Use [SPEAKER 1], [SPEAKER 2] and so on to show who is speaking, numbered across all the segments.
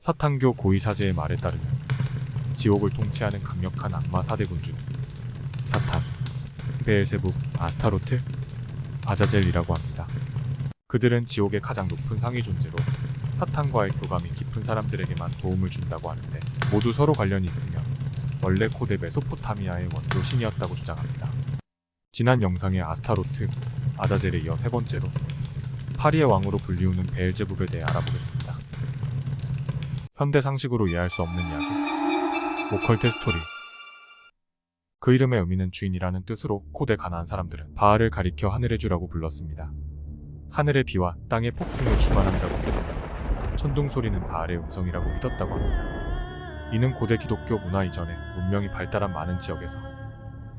[SPEAKER 1] 사탄교 고위사제의 말에 따르면 지옥을 통치하는 강력한 악마 4대 군주는 사탄, 베엘세부, 아스타로트, 아자젤이라고 합니다. 그들은 지옥의 가장 높은 상위 존재로 사탄과의 교감이 깊은 사람들에게만 도움을 준다고 하는데 모두 서로 관련이 있으며 원래 고대 메소포타미아의 원조 신이었다고 주장합니다. 지난 영상의 아스타로트, 아자젤에 이어 세 번째로 파리의 왕으로 불리우는 베엘제붑에 대해 알아보겠습니다. 현대 상식으로 이해할 수 없는 이야기, 오컬트 스토리. 그 이름의 의미는 주인이라는 뜻으로 고대 가나안 사람들은 바알을 가리켜 하늘의 주라고 불렀습니다. 하늘의 비와 땅의 폭풍을 주관한다고 믿으며 천둥 소리는 바알의 음성이라고 믿었다고 합니다. 이는 고대 기독교 문화 이전에 문명이 발달한 많은 지역에서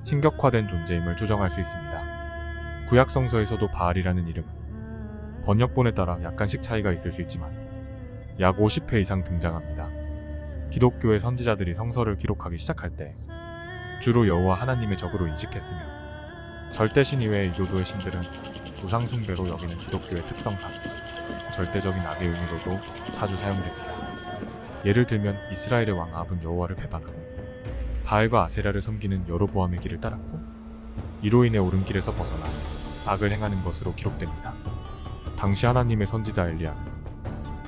[SPEAKER 1] 신격화된 존재임을 조정할 수 있습니다. 구약 성서에서도 바알이라는 이름은 번역본에 따라 약간씩 차이가 있을 수 있지만 약 50회 이상 등장합니다. 기독교의 선지자들이 성서를 기록하기 시작할 때 주로 여호와 하나님의 적으로 인식했으며 절대신 이외의 이교도의 신들은 우상 숭배로 여기는 기독교의 특성상 절대적인 악의 의미로도 자주 사용됩니다. 예를 들면 이스라엘의 왕 아합은 여호와를 배반하고 바알과 아세라를 섬기는 여로보암의 길을 따랐고 이로 인해 옳은 길에서 벗어나 악을 행하는 것으로 기록됩니다. 당시 하나님의 선지자 엘리야는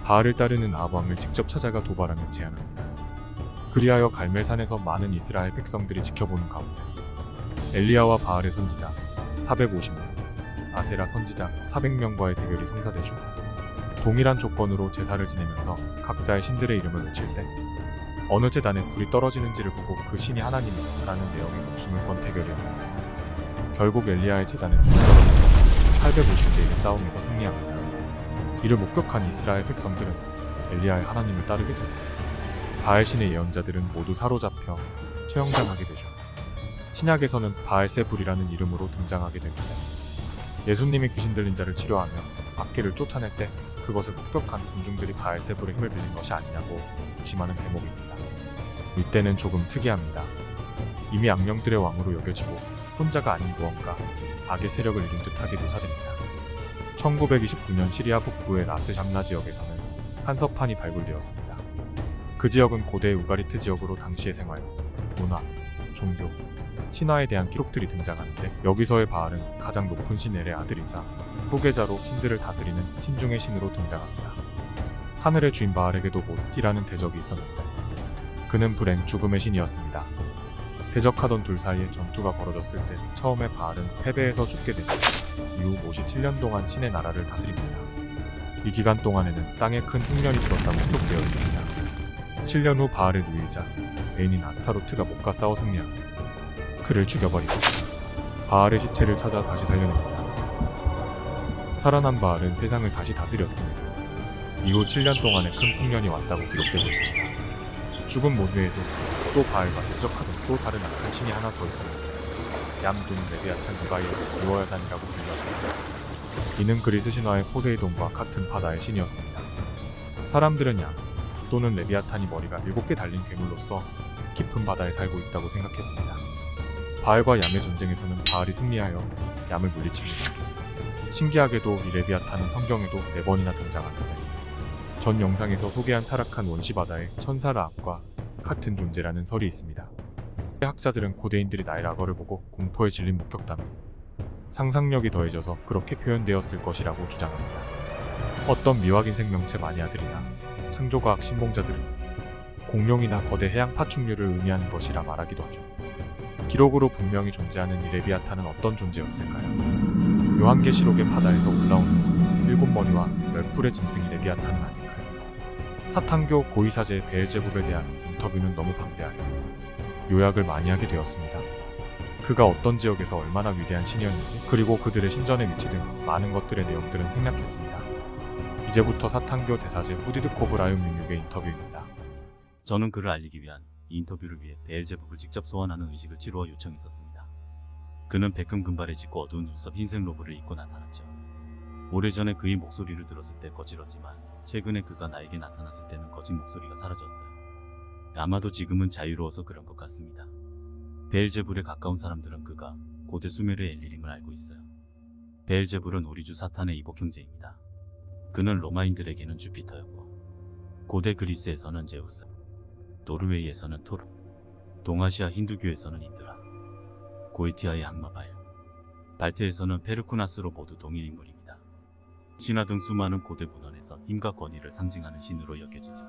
[SPEAKER 1] 바알을 따르는 아합 왕을 직접 찾아가 도발하며 제안합니다. 그리하여 갈멜산에서 많은 이스라엘 백성들이 지켜보는 가운데 엘리야와 바알의 선지자 450명, 아세라 선지자 400명과의 대결이 성사되죠. 동일한 조건으로 제사를 지내면서 각자의 신들의 이름을 외칠 때 어느 제단에 불이 떨어지는지를 보고 그 신이 하나님이라는 내용의 목숨을 건 대결이었습니다. 결국 엘리야의 제단은 불이 떨어지며 850대 1의 싸움에서 승리합니다. 이를 목격한 이스라엘 백성들은 엘리야의 하나님을 따르게 됩니다. 바알 신의 예언자들은 모두 사로잡혀 처형당하게 되죠. 신약에서는 바알세불이라는 이름으로 등장하게 됩니다. 예수님이 귀신 들린 자를 치료하며 악귀를 쫓아낼 때 그것을 목격한 군중들이 바알세불의 힘을 빌린 것이 아니냐고 의심하는 대목입니다. 이때는 조금 특이합니다. 이미 악령들의 왕으로 여겨지고 혼자가 아닌 무언가 악의 세력을 이룬 듯하게 묘사됩니다. 1929년 시리아 북부의 라스 샴나 지역에서는 한석판이 발굴되었습니다. 그 지역은 고대 우가리트 지역으로 당시의 생활, 문화, 종교, 신화에 대한 기록들이 등장하는데 여기서의 바알은 가장 높은 신 엘의 아들이자 후계자로 신들을 다스리는 신중의 신으로 등장합니다. 하늘의 주인 바알에게도 못이라는 대적이 있었는데 그는 불행, 죽음의 신이었습니다. 대적하던 둘 사이에 전투가 벌어졌을 때 처음에 바알은 패배해서 죽게 되고 이후 못이 7년 동안 신의 나라를 다스립니다. 이 기간 동안에는 땅에 큰 흉년이 들었다고 기록되어 있습니다. 7년 후 바알의 누이자 애인인 아스타로트가 못과 싸워 승리합니다. 그를 죽여버리고 바알의 시체를 찾아 다시 살려냅니다. 살아난 바알은 세상을 다시 다스렸습니다. 이후 7년 동안의 큰 풍년이 왔다고 기록되고 있습니다. 죽은 못 외에도 또 바알과 대적하던 또 다른 악한 신이 하나 더 있었는데 얌 또는 레비아탄 누가이의 유어야단이라고 불렸습니다. 이는 그리스 신화의 포세이돈과 같은 바다의 신이었습니다. 사람들은 얌 또는 레비아탄이 머리가 7개 달린 괴물로서 깊은 바다에 살고 있다고 생각했습니다. 바알과 얌의 전쟁에서는 바알이 승리하여 얌을 물리칩니다. 신기하게도 이 레비아탄은 성경에도 4번이나 등장하는데 전 영상에서 소개한 타락한 원시 바다의 천사 라합과 같은 존재라는 설이 있습니다. 학자들은 고대인들이 나일 악어를 보고 공포에 질린 목격담에 상상력이 더해져서 그렇게 표현되었을 것이라고 주장합니다. 어떤 미확인 생명체 마니아들이나 창조과학 신봉자들은 공룡이나 거대 해양 파충류를 의미하는 것이라 말하기도 하죠. 기록으로 분명히 존재하는 이 레비아탄은 어떤 존재였을까요? 요한계시록의 바다에서 올라오는 7머리와 10뿔의 짐승이 레비아탄은 아닐까요? 사탄교 고위사제 베엘제붑에 대한 인터뷰는 너무 방대하여 요약을 많이 하게 되었습니다. 그가 어떤 지역에서 얼마나 위대한 신이었는지 그리고 그들의 신전의 위치 등 많은 것들의 내용들은 생략했습니다. 이제부터 사탄교 대사제 후디드코브 라욤 융육의 인터뷰입니다.
[SPEAKER 2] 저는 그를 알리기 위한 이 인터뷰를 위해 베엘제붑을 직접 소환하는 의식을 치루어 요청했었습니다. 그는 백금 금발에 짙고 어두운 눈썹 흰색 로브를 입고 나타났죠. 오래전에 그의 목소리를 들었을 때 거칠었지만 최근에 그가 나에게 나타났을 때는 거친 목소리가 사라졌어요. 아마도 지금은 자유로워서 그런 것 같습니다. 베엘제불에 가까운 사람들은 그가 고대 수메르의 엘리림을 알고 있어요. 베엘제불은 우리 주 사탄의 이복 형제입니다. 그는 로마인들에게는 주피터였고 고대 그리스에서는 제우스, 노르웨이에서는 토르, 동아시아 힌두교에서는 인드라, 고에티아의 악마 바엘, 발트에서는 페르쿠나스로 모두 동일 인물입니다. 신화 등 수많은 고대 문헌에서 힘과 권위를 상징하는 신으로 여겨지죠.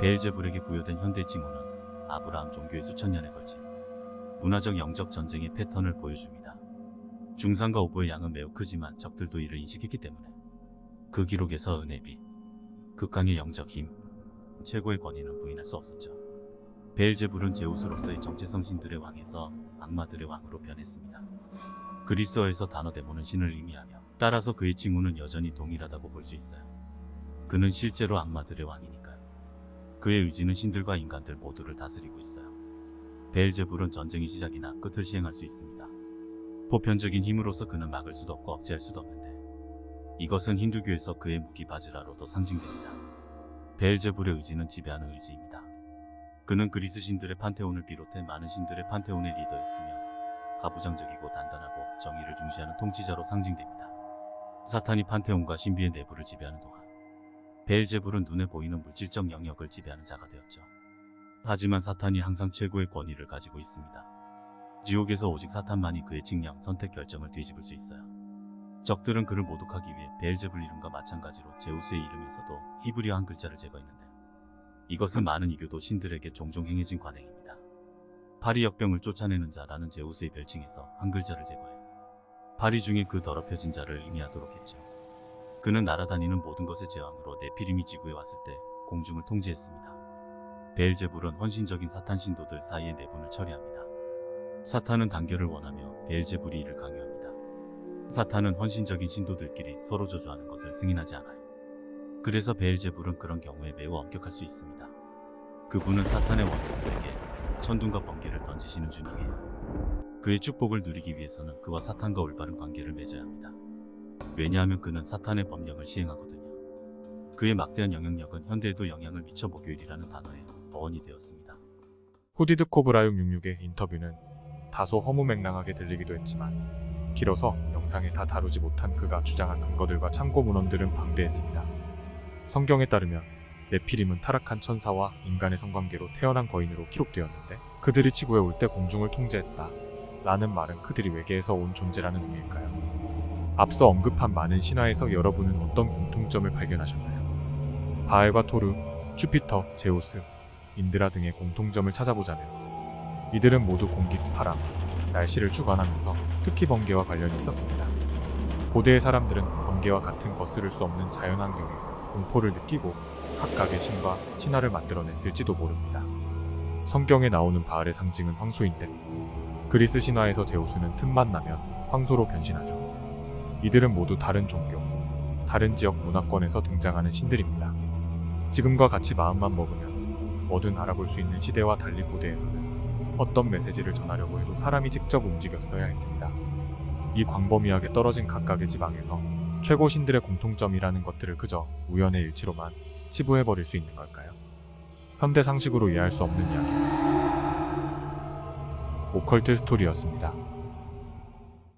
[SPEAKER 2] 베엘제불에게 부여된 현대 칭호는 아브라함 종교의 수천 년에 걸친 문화적 영적 전쟁의 패턴을 보여줍니다. 중상과 오보의 양은 매우 크지만 적들도 이를 인식했기 때문에 그 기록에서 은혜 빛, 극강의 영적 힘, 최고의 권위는 부인할 수 없었죠. 베엘제불은 제우스로서의 정체성 신들의 왕에서 악마들의 왕으로 변했습니다. 그리스어에서 단어 데모는 신을 의미하며 따라서 그의 칭호는 여전히 동일하다고 볼 수 있어요. 그는 실제로 악마들의 왕이니까요. 그의 의지는 신들과 인간들 모두를 다스리고 있어요. 베엘제불은 전쟁의 시작이나 끝을 시행할 수 있습니다. 보편적인 힘으로서 그는 막을 수도 없고 억제할 수도 없는데 이것은 힌두교에서 그의 무기 바즈라로도 상징됩니다. 베엘제불의 의지는 지배하는 의지입니다. 그는 그리스 신들의 판테온을 비롯해 많은 신들의 판테온의 리더였으며 가부장적이고 단단하고 정의를 중시하는 통치자로 상징됩니다. 사탄이 판테온과 신비의 내부를 지배하는 동안 베엘제불은 눈에 보이는 물질적 영역을 지배하는 자가 되었죠. 하지만 사탄이 항상 최고의 권위를 가지고 있습니다. 지옥에서 오직 사탄만이 그의 칙령, 선택 결정을 뒤집을 수 있어요. 적들은 그를 모독하기 위해 베엘제불 이름과 마찬가지로 제우스의 이름에서도 히브리어 한 글자를 제거했는데 이것은 많은 이교도 신들에게 종종 행해진 관행입니다. 파리 역병을 쫓아내는 자라는 제우스의 별칭에서 한 글자를 제거해 파리 중에 그 더럽혀진 자를 의미하도록 했죠. 그는 날아다니는 모든 것의 제왕으로 네피림이 지구에 왔을 때 공중을 통제했습니다. 베엘제불은 헌신적인 사탄 신도들 사이의 내분을 처리합니다. 사탄은 단결을 원하며 베엘제불이 이를 강요합니다. 사탄은 헌신적인 신도들끼리 서로 저주하는 것을 승인하지 않아요. 그래서 베엘제불은 그런 경우에 매우 엄격할 수 있습니다. 그분은 사탄의 원수들에게 천둥과 번개를 던지시는 주님이에요. 그의 축복을 누리기 위해서는 그와 사탄과 올바른 관계를 맺어야 합니다. 왜냐하면 그는 사탄의 법령을 시행하거든요. 그의 막대한 영향력은 현대에도 영향을 미쳐 목요일이라는 단어에 어원이 되었습니다.
[SPEAKER 1] 후디드 코브라육 66의 인터뷰는 다소 허무맹랑하게 들리기도 했지만 길어서 영상에 다 다루지 못한 그가 주장한 근거들과 참고 문헌들은 방대했습니다. 성경에 따르면 네피림은 타락한 천사와 인간의 성관계로 태어난 거인으로 기록되었는데 그들이 지구에 올 때 공중을 통제했다 라는 말은 그들이 외계에서 온 존재라는 의미일까요? 앞서 언급한 많은 신화에서 여러분은 어떤 공통점을 발견하셨나요? 바알과 토르, 주피터, 제우스, 인드라 등의 공통점을 찾아보자면 이들은 모두 공기, 바람, 날씨를 주관하면서 특히 번개와 관련이 있었습니다. 고대의 사람들은 번개와 같은 거스를 수 없는 자연환경에 공포를 느끼고 각각의 신과 신화를 만들어냈을지도 모릅니다. 성경에 나오는 바알의 상징은 황소인데 그리스 신화에서 제우스는 틈만 나면 황소로 변신하죠. 이들은 모두 다른 종교, 다른 지역 문화권에서 등장하는 신들입니다. 지금과 같이 마음만 먹으면 뭐든 알아볼 수 있는 시대와 달리 고대에서는 어떤 메시지를 전하려고 해도 사람이 직접 움직였어야 했습니다. 이 광범위하게 떨어진 각각의 지방에서 최고 신들의 공통점이라는 것들을 그저 우연의 일치로만 치부해버릴 수 있는 걸까요? 현대 상식으로 이해할 수 없는 이야기. 오컬트 스토리였습니다.